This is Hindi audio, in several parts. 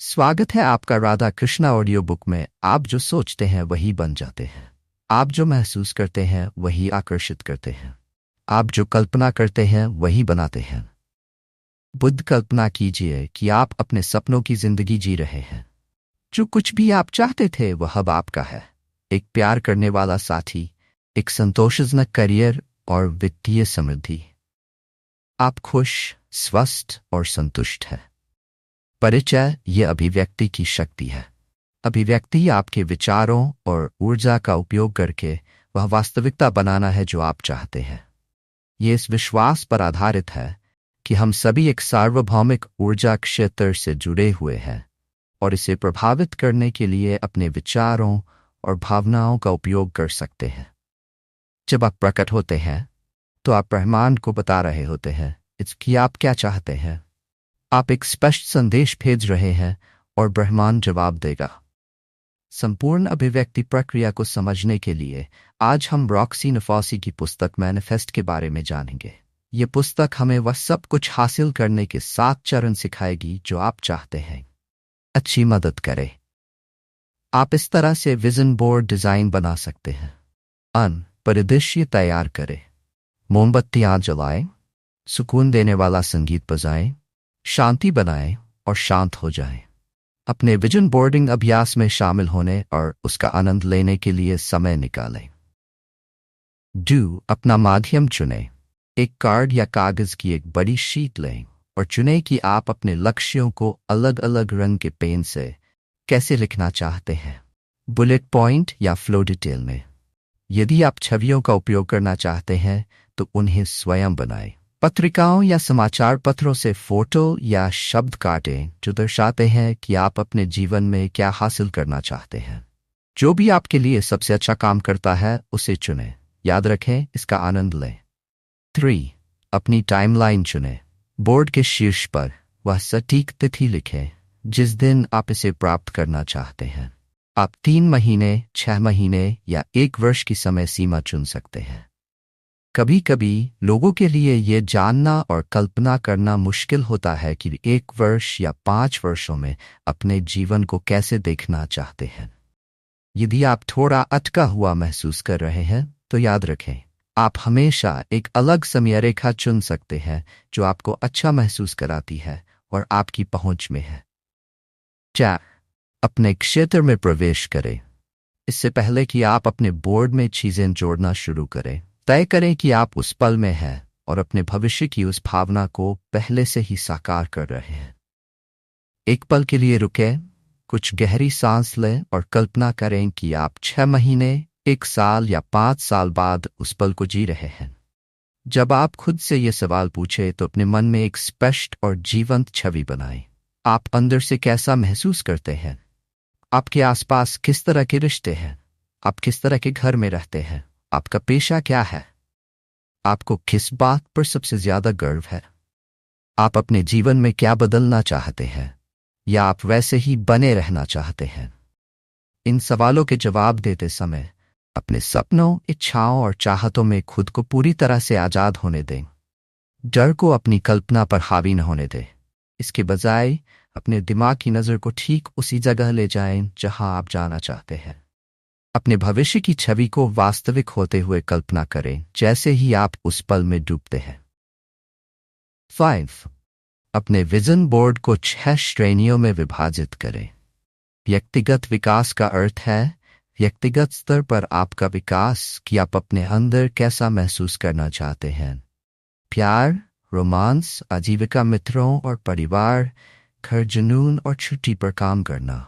स्वागत है आपका राधा कृष्णा ऑडियो बुक में। आप जो सोचते हैं वही बन जाते हैं। आप जो महसूस करते हैं वही आकर्षित करते हैं। आप जो कल्पना करते हैं वही बनाते हैं। बुद्ध कल्पना कीजिए कि आप अपने सपनों की जिंदगी जी रहे हैं। जो कुछ भी आप चाहते थे वह अब आपका है। एक प्यार करने वाला साथी, एक संतोषजनक करियर और वित्तीय समृद्धि। आप खुश, स्वस्थ और संतुष्ट हैं। परिचय ये अभिव्यक्ति की शक्ति है। अभिव्यक्ति आपके विचारों और ऊर्जा का उपयोग करके वह वास्तविकता बनाना है जो आप चाहते हैं। ये इस विश्वास पर आधारित है कि हम सभी एक सार्वभौमिक ऊर्जा क्षेत्र से जुड़े हुए हैं और इसे प्रभावित करने के लिए अपने विचारों और भावनाओं का उपयोग कर सकते हैं। जब आप प्रकट होते हैं तो आप ब्रह्मांड को बता रहे होते हैं कि आप क्या चाहते हैं। आप एक स्पष्ट संदेश भेज रहे हैं और ब्रह्मांड जवाब देगा। संपूर्ण अभिव्यक्ति प्रक्रिया को समझने के लिए आज हम रॉक्सी नफौसी की पुस्तक मैनिफेस्ट के बारे में जानेंगे। ये पुस्तक हमें वह सब कुछ हासिल करने के 7 चरण सिखाएगी जो आप चाहते हैं। अच्छी मदद करे। आप इस तरह से विजन बोर्ड डिजाइन बना सकते हैं। परिदृश्य तैयार करें। मोमबत्तियां जलाएं, सुकून देने वाला संगीत बजाएं, शांति बनाएं और शांत हो जाएं। अपने विजन बोर्डिंग अभ्यास में शामिल होने और उसका आनंद लेने के लिए समय निकालें। अपना माध्यम चुनें। एक कार्ड या कागज की एक बड़ी शीट लें और चुनें कि आप अपने लक्ष्यों को अलग अलग रंग के पेन से कैसे लिखना चाहते हैं, बुलेट पॉइंट या फ्लो डिटेल में। यदि आप छवियों का उपयोग करना चाहते हैं तो उन्हें स्वयं बनाएं। पत्रिकाओं या समाचार पत्रों से फोटो या शब्द काटें जो दर्शाते हैं कि आप अपने जीवन में क्या हासिल करना चाहते हैं। जो भी आपके लिए सबसे अच्छा काम करता है उसे चुनें। याद रखें, इसका आनंद लें। 3. अपनी टाइमलाइन चुनें। बोर्ड के शीर्ष पर वह सटीक तिथि लिखें जिस दिन आप इसे प्राप्त करना चाहते हैं। आप 3 महीने, 6 महीने या 1 वर्ष की समय सीमा चुन सकते हैं। कभी कभी लोगों के लिए यह जानना और कल्पना करना मुश्किल होता है कि 1 वर्ष या 5 वर्षों में अपने जीवन को कैसे देखना चाहते हैं। यदि आप थोड़ा अटका हुआ महसूस कर रहे हैं तो याद रखें, आप हमेशा एक अलग समय रेखा चुन सकते हैं जो आपको अच्छा महसूस कराती है और आपकी पहुंच में है। 4. अपने क्षेत्र में प्रवेश करें। इससे पहले कि आप अपने बोर्ड में चीजें जोड़ना शुरू करें, तय करें कि आप उस पल में हैं और अपने भविष्य की उस भावना को पहले से ही साकार कर रहे हैं। एक पल के लिए रुकें, कुछ गहरी सांस लें और कल्पना करें कि आप 6 महीने, 1 साल या 5 साल बाद उस पल को जी रहे हैं। जब आप खुद से ये सवाल पूछें तो अपने मन में एक स्पष्ट और जीवंत छवि बनाएं। आप अंदर से कैसा महसूस करते हैं? आपके आसपास किस तरह के रिश्ते हैं? आप किस तरह के घर में रहते हैं? आपका पेशा क्या है? आपको किस बात पर सबसे ज्यादा गर्व है? आप अपने जीवन में क्या बदलना चाहते हैं या आप वैसे ही बने रहना चाहते हैं? इन सवालों के जवाब देते समय अपने सपनों, इच्छाओं और चाहतों में खुद को पूरी तरह से आजाद होने दें। डर को अपनी कल्पना पर हावी न होने दें। इसके बजाय अपने दिमाग की नजर को ठीक उसी जगह ले जाएं जहां आप जाना चाहते हैं। अपने भविष्य की छवि को वास्तविक होते हुए कल्पना करें जैसे ही आप उस पल में डूबते हैं। 5. अपने विजन बोर्ड को 6 श्रेणियों में विभाजित करें। व्यक्तिगत विकास का अर्थ है व्यक्तिगत स्तर पर आपका विकास, कि आप अपने अंदर कैसा महसूस करना चाहते हैं। प्यार, रोमांस, आजीविका, मित्रों और परिवार, घर, जुनून और छुट्टी पर काम करना।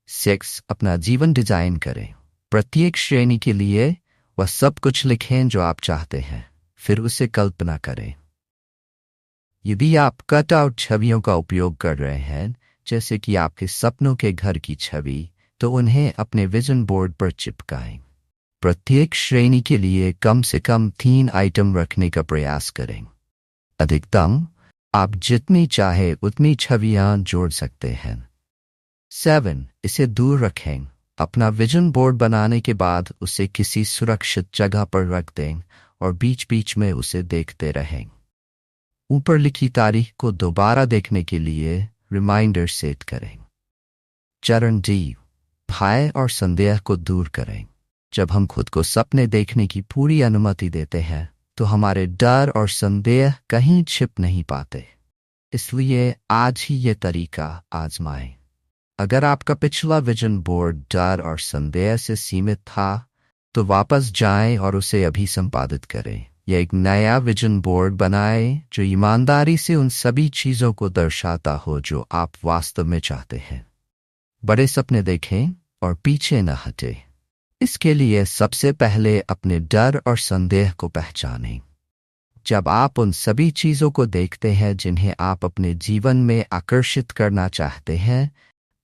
6. अपना जीवन डिजाइन करें। प्रत्येक श्रेणी के लिए वह सब कुछ लिखें जो आप चाहते हैं, फिर उसे कल्पना करें। यदि आप कटआउट छवियों का उपयोग कर रहे हैं, जैसे कि आपके सपनों के घर की छवि, तो उन्हें अपने विजन बोर्ड पर चिपकाएं। प्रत्येक श्रेणी के लिए कम से कम 3 आइटम रखने का प्रयास करें। अधिकतम आप जितनी चाहे उतनी छवियां जोड़ सकते हैं। 7. इसे दूर रखें। अपना विजन बोर्ड बनाने के बाद उसे किसी सुरक्षित जगह पर रख दें और बीच बीच में उसे देखते रहें। ऊपर लिखी तारीख को दोबारा देखने के लिए रिमाइंडर सेट करें। चरण डी, भय और संदेह को दूर करें। जब हम खुद को सपने देखने की पूरी अनुमति देते हैं तो हमारे डर और संदेह कहीं छिप नहीं पाते। इसलिए आज ही ये तरीका आजमाएं। अगर आपका पिछला विजन बोर्ड डर और संदेह से सीमित था तो वापस जाएं और उसे अभी संपादित करें। यह एक नया विजन बोर्ड बनाएं जो ईमानदारी से उन सभी चीज़ों को दर्शाता हो जो आप वास्तव में चाहते हैं। बड़े सपने देखें और पीछे न हटें। इसके लिए सबसे पहले अपने डर और संदेह को पहचानें। जब आप उन सभी चीज़ों को देखते हैं जिन्हें आप अपने जीवन में आकर्षित करना चाहते हैं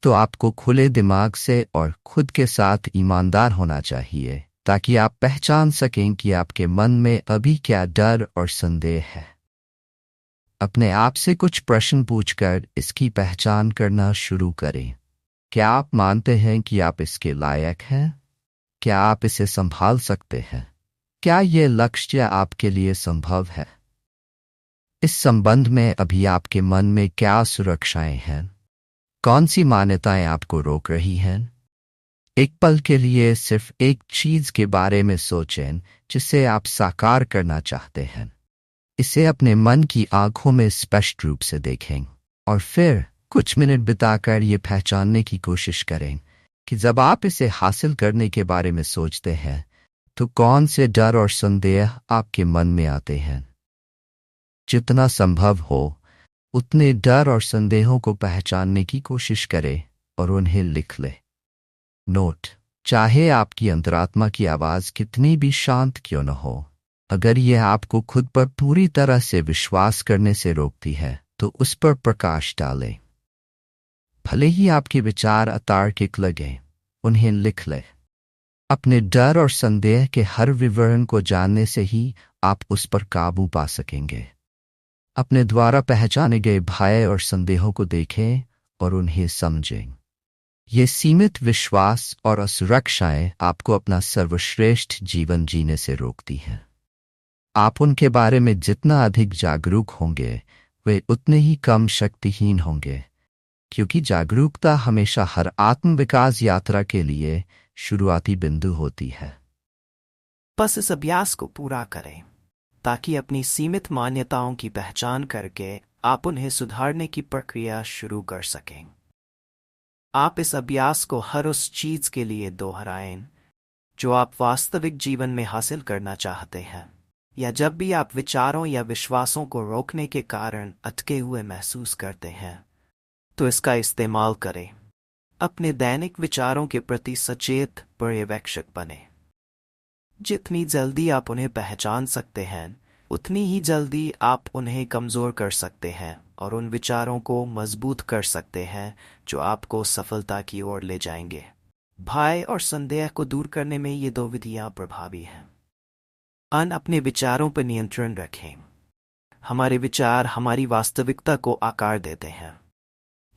तो आपको खुले दिमाग से और खुद के साथ ईमानदार होना चाहिए ताकि आप पहचान सकें कि आपके मन में अभी क्या डर और संदेह है। अपने आप से कुछ प्रश्न पूछकर इसकी पहचान करना शुरू करें। क्या आप मानते हैं कि आप इसके लायक हैं? क्या आप इसे संभाल सकते हैं? क्या यह लक्ष्य आपके लिए संभव है? इस संबंध में अभी आपके मन में क्या सुरक्षाएं हैं? कौन सी मान्यताएं आपको रोक रही हैं? एक पल के लिए सिर्फ एक चीज के बारे में सोचें जिसे आप साकार करना चाहते हैं। इसे अपने मन की आंखों में स्पष्ट रूप से देखें और फिर कुछ मिनट बिताकर ये पहचानने की कोशिश करें कि जब आप इसे हासिल करने के बारे में सोचते हैं तो कौन से डर और संदेह आपके मन में आते हैं। जितना संभव हो उतने डर और संदेहों को पहचानने की कोशिश करें और उन्हें लिख लें। नोट: चाहे आपकी अंतरात्मा की आवाज़ कितनी भी शांत क्यों न हो, अगर यह आपको खुद पर पूरी तरह से विश्वास करने से रोकती है तो उस पर प्रकाश डालें। भले ही आपके विचार अतार्किक लगें, उन्हें लिख लें। अपने डर और संदेह के हर विवरण को जानने से ही आप उस पर काबू पा सकेंगे। अपने द्वारा पहचाने गए भय और संदेहों को देखें और उन्हें समझें। ये सीमित विश्वास और असुरक्षाएं आपको अपना सर्वश्रेष्ठ जीवन जीने से रोकती हैं। आप उनके बारे में जितना अधिक जागरूक होंगे वे उतने ही कम शक्तिहीन होंगे, क्योंकि जागरूकता हमेशा हर आत्मविकास यात्रा के लिए शुरुआती बिंदु होती है। बस इस अभ्यास को पूरा करें ताकि अपनी सीमित मान्यताओं की पहचान करके आप उन्हें सुधारने की प्रक्रिया शुरू कर सकें। आप इस अभ्यास को हर उस चीज के लिए दोहराएं जो आप वास्तविक जीवन में हासिल करना चाहते हैं, या जब भी आप विचारों या विश्वासों को रोकने के कारण अटके हुए महसूस करते हैं तो इसका इस्तेमाल करें। अपने दैनिक विचारों के प्रति सचेत पर्यवेक्षक बने। जितनी जल्दी आप उन्हें पहचान सकते हैं उतनी ही जल्दी आप उन्हें कमज़ोर कर सकते हैं और उन विचारों को मजबूत कर सकते हैं जो आपको सफलता की ओर ले जाएंगे। भय और संदेह को दूर करने में ये दो विधियां प्रभावी हैं। अपने विचारों पर नियंत्रण रखें। हमारे विचार हमारी वास्तविकता को आकार देते हैं।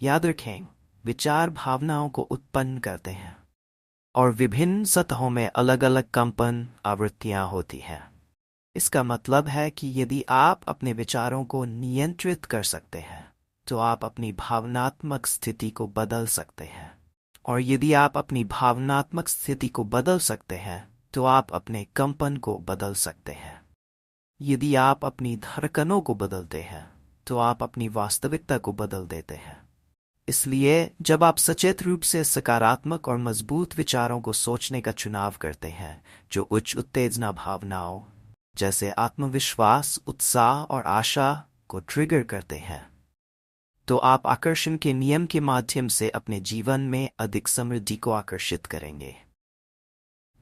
याद रखें, विचार भावनाओं को उत्पन्न करते हैं और विभिन्न सतहों में अलग अलग कंपन आवृत्तियां होती हैं। इसका मतलब है कि यदि आप अपने विचारों को नियंत्रित कर सकते हैं तो आप अपनी भावनात्मक स्थिति को बदल सकते हैं, और यदि आप अपनी भावनात्मक स्थिति को बदल सकते हैं तो आप अपने कंपन को बदल सकते हैं। यदि आप अपनी धड़कनों को बदलते हैं तो आप अपनी वास्तविकता को बदल देते हैं। इसलिए जब आप सचेत रूप से सकारात्मक और मजबूत विचारों को सोचने का चुनाव करते हैं जो उच्च उत्तेजना भावनाओं जैसे आत्मविश्वास, उत्साह और आशा को ट्रिगर करते हैं, तो आप आकर्षण के नियम के माध्यम से अपने जीवन में अधिक समृद्धि को आकर्षित करेंगे।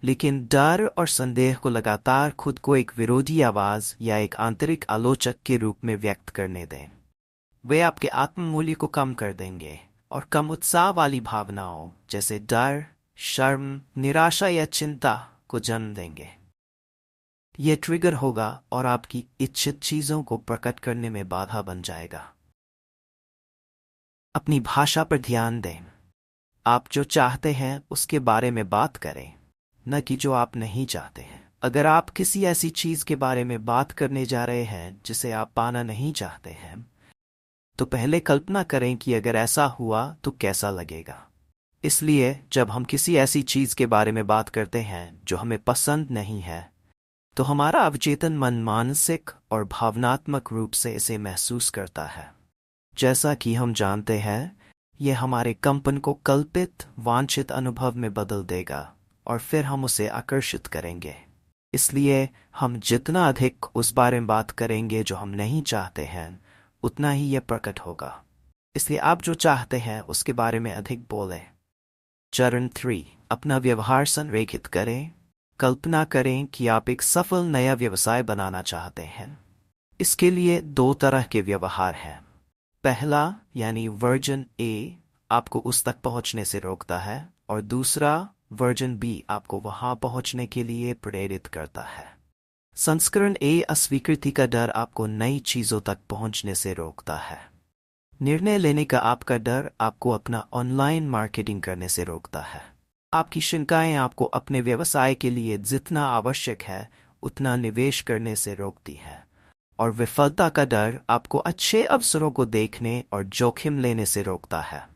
लेकिन डर और संदेह को लगातार खुद को एक विरोधी आवाज या एक आंतरिक आलोचक के रूप में व्यक्त करने दें। वे आपके आत्ममूल्य को कम कर देंगे और कम उत्साह वाली भावनाओं जैसे डर, शर्म, निराशा या चिंता को जन्म देंगे। यह ट्रिगर होगा और आपकी इच्छित चीजों को प्रकट करने में बाधा बन जाएगा। अपनी भाषा पर ध्यान दें। आप जो चाहते हैं उसके बारे में बात करें, न कि जो आप नहीं चाहते हैं। अगर आप किसी ऐसी चीज के बारे में बात करने जा रहे हैं जिसे आप पाना नहीं चाहते हैं, तो पहले कल्पना करें कि अगर ऐसा हुआ तो कैसा लगेगा। इसलिए जब हम किसी ऐसी चीज के बारे में बात करते हैं जो हमें पसंद नहीं है, तो हमारा अवचेतन मन मानसिक और भावनात्मक रूप से इसे महसूस करता है। जैसा कि हम जानते हैं, यह हमारे कंपन को कल्पित वांछित अनुभव में बदल देगा और फिर हम उसे आकर्षित करेंगे। इसलिए हम जितना अधिक उस बारे में बात करेंगे जो हम नहीं चाहते हैं, उतना ही यह प्रकट होगा। इसलिए आप जो चाहते हैं उसके बारे में अधिक बोलें। चरण 3, अपना व्यवहार संरेखित करें। कल्पना करें कि आप एक सफल नया व्यवसाय बनाना चाहते हैं। इसके लिए 2 तरह के व्यवहार हैं। पहला यानी वर्जन ए आपको उस तक पहुंचने से रोकता है, और दूसरा वर्जन बी आपको वहां पहुंचने के लिए प्रेरित करता है। संस्करण ए अस्वीकृति का डर आपको नई चीजों तक पहुंचने से रोकता है। निर्णय लेने का आपका डर आपको अपना ऑनलाइन मार्केटिंग करने से रोकता है। आपकी शंकाएं आपको अपने व्यवसाय के लिए जितना आवश्यक है उतना निवेश करने से रोकती है। और विफलता का डर आपको अच्छे अवसरों को देखने और जोखिम लेने से रोकता है।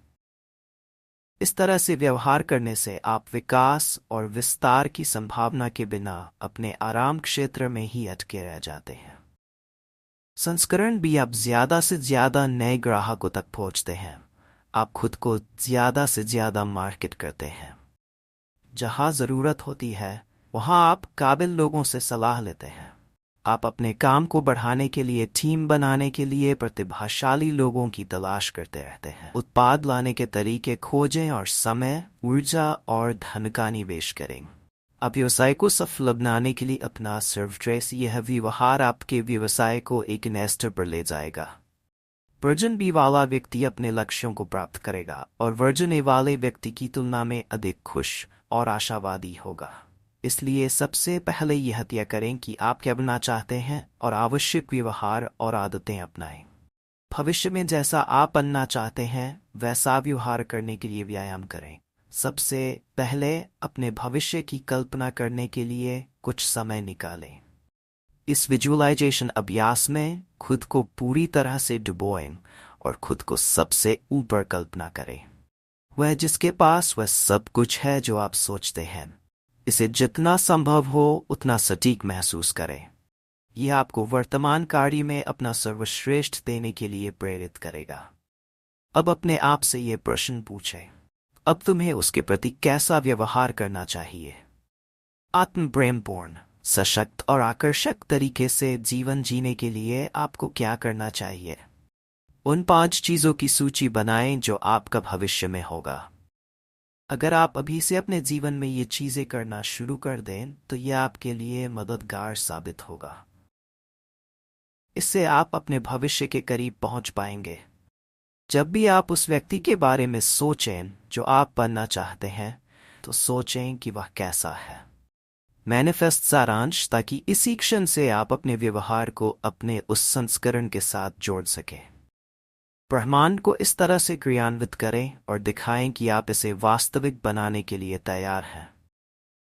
इस तरह से व्यवहार करने से आप विकास और विस्तार की संभावना के बिना अपने आराम क्षेत्र में ही अटके रह जाते हैं। संस्करण भी आप ज्यादा से ज्यादा नए ग्राहकों तक पहुंचते हैं। आप खुद को ज्यादा से ज्यादा मार्केट करते हैं। जहां जरूरत होती है वहां आप काबिल लोगों से सलाह लेते हैं। आप अपने काम को बढ़ाने के लिए, टीम बनाने के लिए प्रतिभाशाली लोगों की तलाश करते रहते हैं। उत्पाद लाने के तरीके खोजें और समय, ऊर्जा और धन का निवेश करें। आप व्यवसाय को सफल बनाने के लिए अपना सर्वश्रेष्ठ यह व्यवहार आपके व्यवसाय को एक नए स्तर पर ले जाएगा। वर्जन बी वाला व्यक्ति अपने लक्ष्यों को प्राप्त करेगा और वर्जन ए वाले व्यक्ति की तुलना में अधिक खुश और आशावादी होगा। इसलिए सबसे पहले यह तय करें कि आप क्या बनना चाहते हैं और आवश्यक व्यवहार और आदतें अपनाएं। भविष्य में जैसा आप बनना चाहते हैं वैसा व्यवहार करने के लिए व्यायाम करें। सबसे पहले अपने भविष्य की कल्पना करने के लिए कुछ समय निकालें। इस विजुअलाइजेशन अभ्यास में खुद को पूरी तरह से डुबोएं और खुद को सबसे ऊपर कल्पना करें। वह जिसके पास वह सब कुछ है जो आप सोचते हैं। इसे जितना संभव हो उतना सटीक महसूस करें। यह आपको वर्तमान कार्य में अपना सर्वश्रेष्ठ देने के लिए प्रेरित करेगा। अब अपने आप से यह प्रश्न पूछें, अब तुम्हें उसके प्रति कैसा व्यवहार करना चाहिए? आत्मप्रेमपूर्ण, सशक्त और आकर्षक तरीके से जीवन जीने के लिए आपको क्या करना चाहिए? उन 5 चीजों की सूची बनाएं जो आपका भविष्य में होगा। अगर आप अभी से अपने जीवन में ये चीजें करना शुरू कर दें तो यह आपके लिए मददगार साबित होगा। इससे आप अपने भविष्य के करीब पहुंच पाएंगे। जब भी आप उस व्यक्ति के बारे में सोचें जो आप बनना चाहते हैं, तो सोचें कि वह कैसा है। मैनिफेस्ट सारांश, ताकि इसी क्षण से आप अपने व्यवहार को अपने उस संस्करण के साथ जोड़ सकें। ब्रह्मांड को इस तरह से क्रियान्वित करें और दिखाएं कि आप इसे वास्तविक बनाने के लिए तैयार हैं।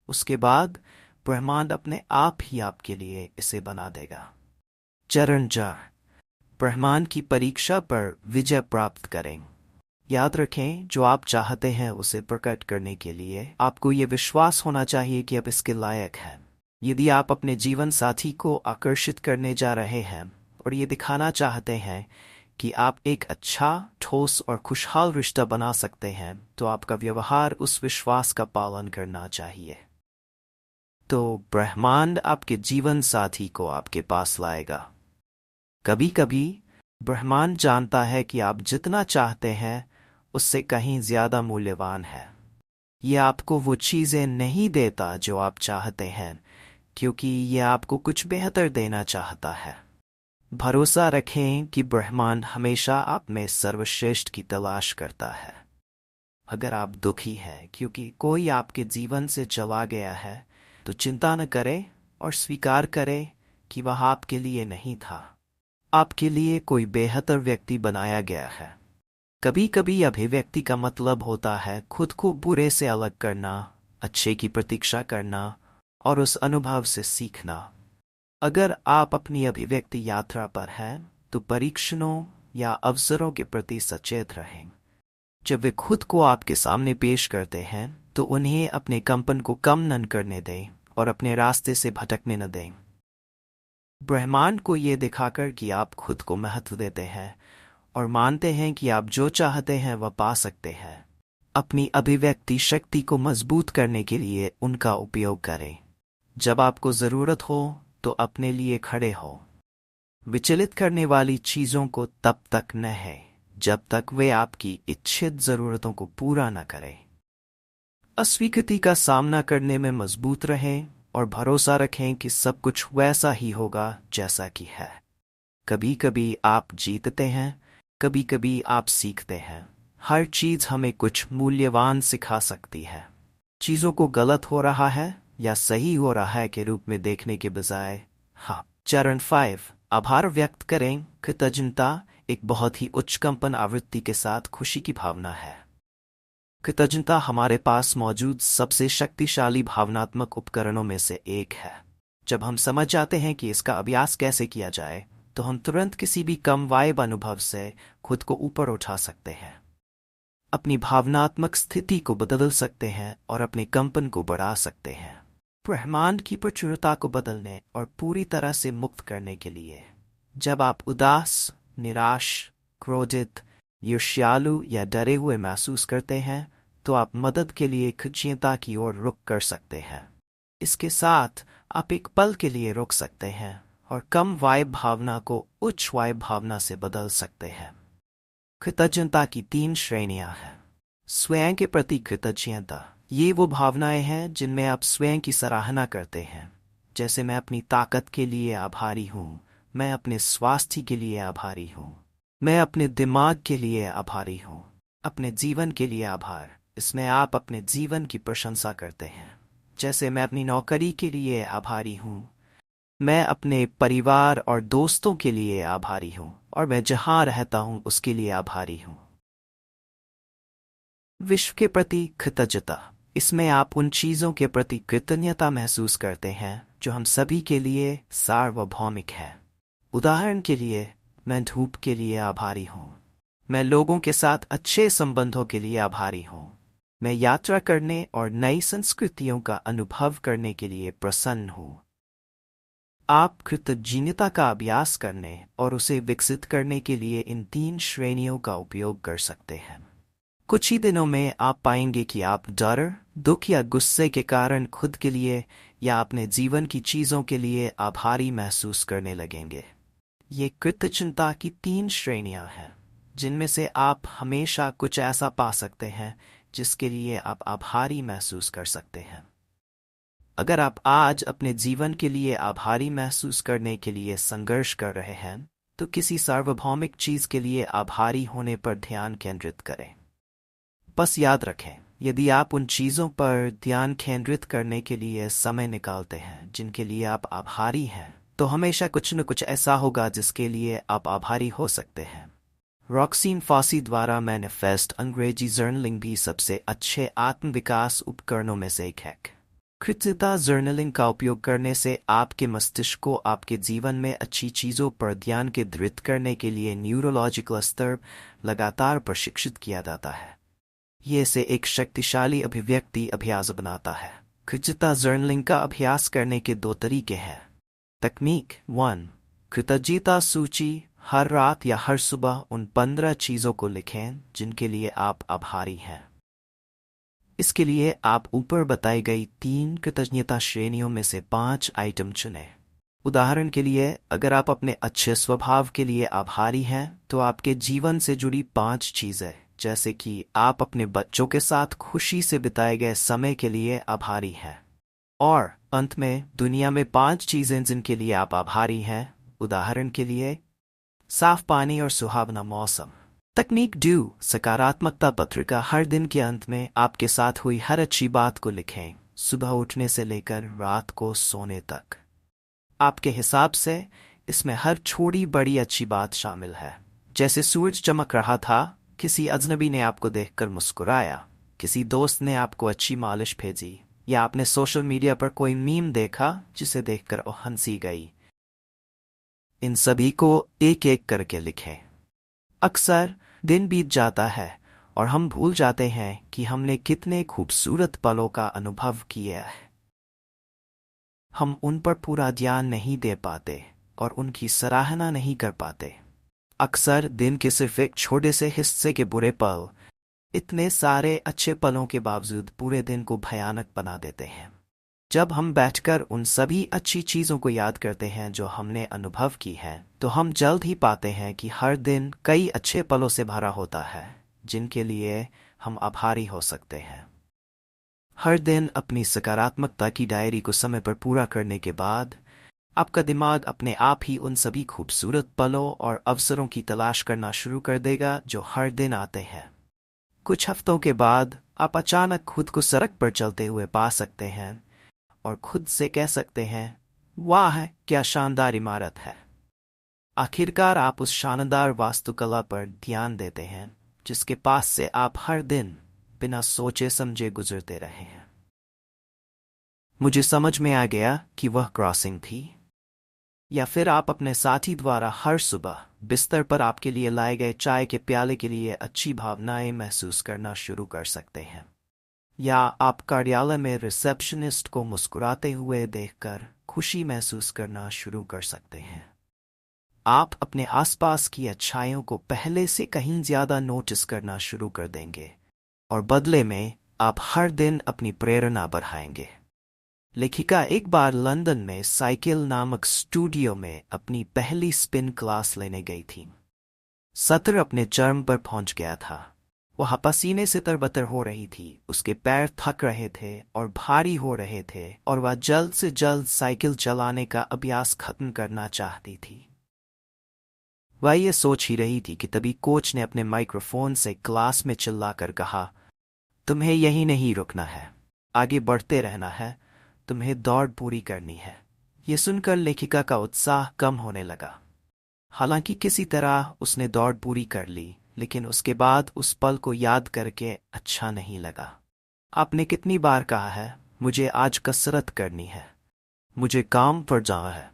उसके बाद ब्रह्मांड अपने आप ही आपके लिए इसे बना देगा। चरण 4, ब्रह्मांड की परीक्षा पर विजय प्राप्त करें। याद रखें, जो आप चाहते हैं उसे प्रकट करने के लिए आपको ये विश्वास होना चाहिए कि आप इसके लायक हैं। यदि आप अपने जीवन साथी को आकर्षित करने जा रहे हैं और ये दिखाना चाहते हैं कि आप एक अच्छा, ठोस और खुशहाल रिश्ता बना सकते हैं, तो आपका व्यवहार उस विश्वास का पालन करना चाहिए। तो ब्रह्मांड आपके जीवन साथी को आपके पास लाएगा। कभी कभी ब्रह्मांड जानता है कि आप जितना चाहते हैं उससे कहीं ज्यादा मूल्यवान है। यह आपको वो चीजें नहीं देता जो आप चाहते हैं, क्योंकि यह आपको कुछ बेहतर देना चाहता है। भरोसा रखें कि ब्रह्मांड हमेशा आप में सर्वश्रेष्ठ की तलाश करता है। अगर आप दुखी हैं क्योंकि कोई आपके जीवन से चला गया है, तो चिंता न करें और स्वीकार करें कि वह आपके लिए नहीं था। आपके लिए कोई बेहतर व्यक्ति बनाया गया है। कभी कभी अभिव्यक्ति का मतलब होता है खुद को बुरे से अलग करना, अच्छे की प्रतीक्षा करना और उस अनुभव से सीखना। अगर आप अपनी अभिव्यक्ति यात्रा पर हैं, तो परीक्षणों या अवसरों के प्रति सचेत रहें। जब वे खुद को आपके सामने पेश करते हैं तो उन्हें अपने कंपन को कम न करने दें और अपने रास्ते से भटकने न दें। ब्रह्मांड को ये दिखाकर कि आप खुद को महत्व देते हैं और मानते हैं कि आप जो चाहते हैं वह पा सकते हैं, अपनी अभिव्यक्ति शक्ति को मजबूत करने के लिए उनका उपयोग करें। जब आपको जरूरत हो तो अपने लिए खड़े हो। विचलित करने वाली चीजों को तब तक न है जब तक वे आपकी इच्छित जरूरतों को पूरा न करें। अस्वीकृति का सामना करने में मजबूत रहें और भरोसा रखें कि सब कुछ वैसा ही होगा जैसा कि है। कभी कभी आप जीतते हैं, कभी कभी आप सीखते हैं। हर चीज हमें कुछ मूल्यवान सिखा सकती है। चीजों को गलत हो रहा है या सही हो रहा है के रूप में देखने के बजाय। हाँ। चरण 5, आभार व्यक्त करें। कृतज्ञता एक बहुत ही उच्च कंपन आवृत्ति के साथ खुशी की भावना है। कृतज्ञता हमारे पास मौजूद सबसे शक्तिशाली भावनात्मक उपकरणों में से एक है। जब हम समझ जाते हैं कि इसका अभ्यास कैसे किया जाए तो हम तुरंत किसी भी कम वाइब अनुभव से खुद को ऊपर उठा सकते हैं, अपनी भावनात्मक स्थिति को बदल सकते हैं और अपने कंपन को बढ़ा सकते हैं। ब्रह्मांड की प्रचुरता को बदलने और पूरी तरह से मुक्त करने के लिए जब आप उदास, निराश, क्रोधित, ईर्ष्यालु या डरे हुए महसूस करते हैं तो आप मदद के लिए कृतज्ञता की ओर रुख कर सकते हैं। इसके साथ आप एक पल के लिए रुक सकते हैं और कम वाइब भावना को उच्च वाइब भावना से बदल सकते हैं। कृतज्ञता की 3 श्रेणियां हैं। स्वयं के प्रति कृतज्ञता, ये वो भावनाएं हैं जिनमें आप स्वयं की सराहना करते हैं, जैसे मैं अपनी ताकत के लिए आभारी हूँ, मैं अपने स्वास्थ्य के लिए आभारी हूँ, मैं अपने दिमाग के लिए आभारी हूँ, अपने जीवन के लिए आभार। इसमें आप अपने जीवन की प्रशंसा करते हैं, जैसे मैं अपनी नौकरी के लिए आभारी हूँ, मैं अपने परिवार और दोस्तों के लिए आभारी हूँ और मैं जहाँ रहता हूँ उसके लिए आभारी हूँ। विश्व के प्रति कृतज्ञता, इसमें आप उन चीज़ों के प्रति कृतज्ञता महसूस करते हैं जो हम सभी के लिए सार्वभौमिक है। उदाहरण के लिए, मैं धूप के लिए आभारी हूँ, मैं लोगों के साथ अच्छे संबंधों के लिए आभारी हूँ, मैं यात्रा करने और नई संस्कृतियों का अनुभव करने के लिए प्रसन्न हूँ। आप कृतज्ञता का अभ्यास करने और उसे विकसित करने के लिए इन 3 श्रेणियों का उपयोग कर सकते हैं। कुछ ही दिनों में आप पाएंगे कि आप डर, दुख या गुस्से के कारण खुद के लिए या अपने जीवन की चीजों के लिए आभारी महसूस करने लगेंगे। ये कृतज्ञता की 3 श्रेणियां हैं जिनमें से आप हमेशा कुछ ऐसा पा सकते हैं जिसके लिए आप आभारी महसूस कर सकते हैं। अगर आप आज अपने जीवन के लिए आभारी महसूस करने के लिए संघर्ष कर रहे हैं तो किसी सार्वभौमिक चीज के लिए आभारी होने पर ध्यान केंद्रित करें। बस याद रखें, यदि आप उन चीजों पर ध्यान केंद्रित करने के लिए समय निकालते हैं जिनके लिए आप आभारी हैं, तो हमेशा कुछ न कुछ ऐसा होगा जिसके लिए आप आभारी हो सकते हैं। रॉक्सीन फॉसी द्वारा मैनिफेस्ट अंग्रेजी जर्नलिंग भी सबसे अच्छे आत्मविकास उपकरणों में से एक है। कृतज्ञता जर्नलिंग का उपयोग करने से आपके मस्तिष्क को आपके जीवन में अच्छी चीजों पर ध्यान केंद्रित करने के लिए न्यूरोलॉजिकल स्तर लगातार प्रशिक्षित किया जाता है। ये इसे एक शक्तिशाली अभिव्यक्ति अभ्यास बनाता है। कृतज्ञता जर्नलिंग का अभ्यास करने के 2 तरीके हैं। तकनीक 1, कृतज्ञता सूची। हर रात या हर सुबह उन 15 चीजों को लिखें जिनके लिए आप आभारी हैं। इसके लिए आप ऊपर बताई गई 3 कृतज्ञता श्रेणियों में से 5 आइटम चुनें। उदाहरण के लिए, अगर आप अपने अच्छे स्वभाव के लिए आभारी हैं तो आपके जीवन से जुड़ी 5 चीजें, जैसे कि आप अपने बच्चों के साथ खुशी से बिताए गए समय के लिए आभारी हैं। और अंत में दुनिया में 5 चीजें जिनके लिए आप आभारी हैं। उदाहरण के लिए, साफ पानी और सुहावना मौसम। तकनीक 2, सकारात्मकता पत्रिका। हर दिन के अंत में आपके साथ हुई हर अच्छी बात को लिखें, सुबह उठने से लेकर रात को सोने तक। आपके हिसाब से इसमें हर छोटी बड़ी अच्छी बात शामिल है, जैसे सूरज चमक रहा था, किसी अजनबी ने आपको देखकर मुस्कुराया, किसी दोस्त ने आपको अच्छी मालिश भेजी, या आपने सोशल मीडिया पर कोई मीम देखा जिसे देखकर वो हंसी गई। इन सभी को एक एक करके लिखें। अक्सर दिन बीत जाता है और हम भूल जाते हैं कि हमने कितने खूबसूरत पलों का अनुभव किया है। हम उन पर पूरा ध्यान नहीं दे पाते और उनकी सराहना नहीं कर पाते। अक्सर दिन के सिर्फ एक छोटे से हिस्से के बुरे पल इतने सारे अच्छे पलों के बावजूद पूरे दिन को भयानक बना देते हैं। जब हम बैठकर उन सभी अच्छी चीज़ों को याद करते हैं जो हमने अनुभव की है, तो हम जल्द ही पाते हैं कि हर दिन कई अच्छे पलों से भरा होता है जिनके लिए हम आभारी हो सकते हैं। हर दिन अपनी सकारात्मकता की डायरी को समय पर पूरा करने के बाद आपका दिमाग अपने आप ही उन सभी खूबसूरत पलों और अवसरों की तलाश करना शुरू कर देगा जो हर दिन आते हैं। कुछ हफ्तों के बाद आप अचानक खुद को सड़क पर चलते हुए पा सकते हैं और खुद से कह सकते हैं, वाह क्या शानदार इमारत है। आखिरकार आप उस शानदार वास्तुकला पर ध्यान देते हैं जिसके पास से आप हर दिन बिना सोचे समझे गुजरते रहे हैं। मुझे समझ में आ गया कि वह क्रॉसिंग थी, या फिर आप अपने साथी द्वारा हर सुबह बिस्तर पर आपके लिए लाए गए चाय के प्याले के लिए अच्छी भावनाएं महसूस करना शुरू कर सकते हैं, या आप कार्यालय में रिसेप्शनिस्ट को मुस्कुराते हुए देखकर खुशी महसूस करना शुरू कर सकते हैं। आप अपने आसपास की अच्छाइयों को पहले से कहीं ज्यादा नोटिस करना शुरू कर देंगे और बदले में आप हर दिन अपनी प्रेरणा बढ़ाएंगे। लेखिका एक बार लंदन में साइकिल नामक स्टूडियो में अपनी पहली स्पिन क्लास लेने गई थी। सत्र अपने चरम पर पहुंच गया था। वह पसीने से तरबतर हो रही थी, उसके पैर थक रहे थे और भारी हो रहे थे और वह जल्द से जल्द साइकिल चलाने का अभ्यास खत्म करना चाहती थी। वह ये सोच ही रही थी कि तभी कोच ने अपने माइक्रोफोन से क्लास में चिल्लाकर कहा, तुम्हें यहीं नहीं रुकना है, आगे बढ़ते रहना है, तुम्हें दौड़ पूरी करनी है। ये सुनकर लेखिका का उत्साह कम होने लगा। हालांकि किसी तरह उसने दौड़ पूरी कर ली, लेकिन उसके बाद उस पल को याद करके अच्छा नहीं लगा। आपने कितनी बार कहा है, मुझे आज कसरत करनी है, मुझे काम पर जाना है,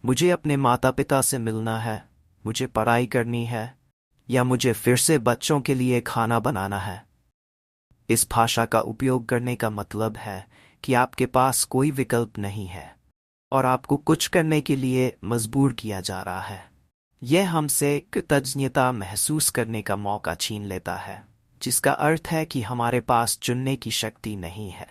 मुझे अपने माता पिता से मिलना है, मुझे पढ़ाई करनी है, या मुझे फिर से बच्चों के लिए खाना बनाना है। इस भाषा का उपयोग करने का मतलब है कि आपके पास कोई विकल्प नहीं है और आपको कुछ करने के लिए मजबूर किया जा रहा है। यह हमसे कृतज्ञता महसूस करने का मौका छीन लेता है, जिसका अर्थ है कि हमारे पास चुनने की शक्ति नहीं है।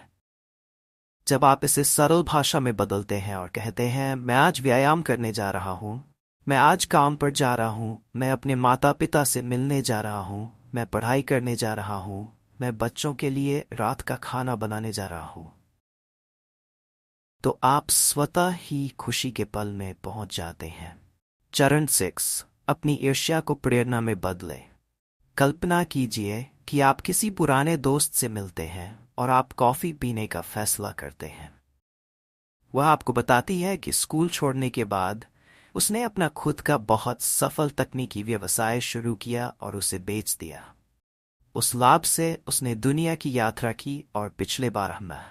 जब आप इसे सरल भाषा में बदलते हैं और कहते हैं, मैं आज व्यायाम करने जा रहा हूँ, मैं आज काम पर जा रहा हूँ, मैं अपने माता पिता से मिलने जा रहा हूँ, मैं पढ़ाई करने जा रहा हूँ, मैं बच्चों के लिए रात का खाना बनाने जा रहा हूँ, तो आप स्वतः ही खुशी के पल में पहुंच जाते हैं। चरण 6, अपनी ईर्ष्या को प्रेरणा में बदलें। कल्पना कीजिए कि आप किसी पुराने दोस्त से मिलते हैं और आप कॉफी पीने का फैसला करते हैं। वह आपको बताती है कि स्कूल छोड़ने के बाद उसने अपना खुद का बहुत सफल तकनीकी व्यवसाय शुरू किया और उसे बेच दिया। उस लाभ से उसने दुनिया की यात्रा की और पिछले 12 माह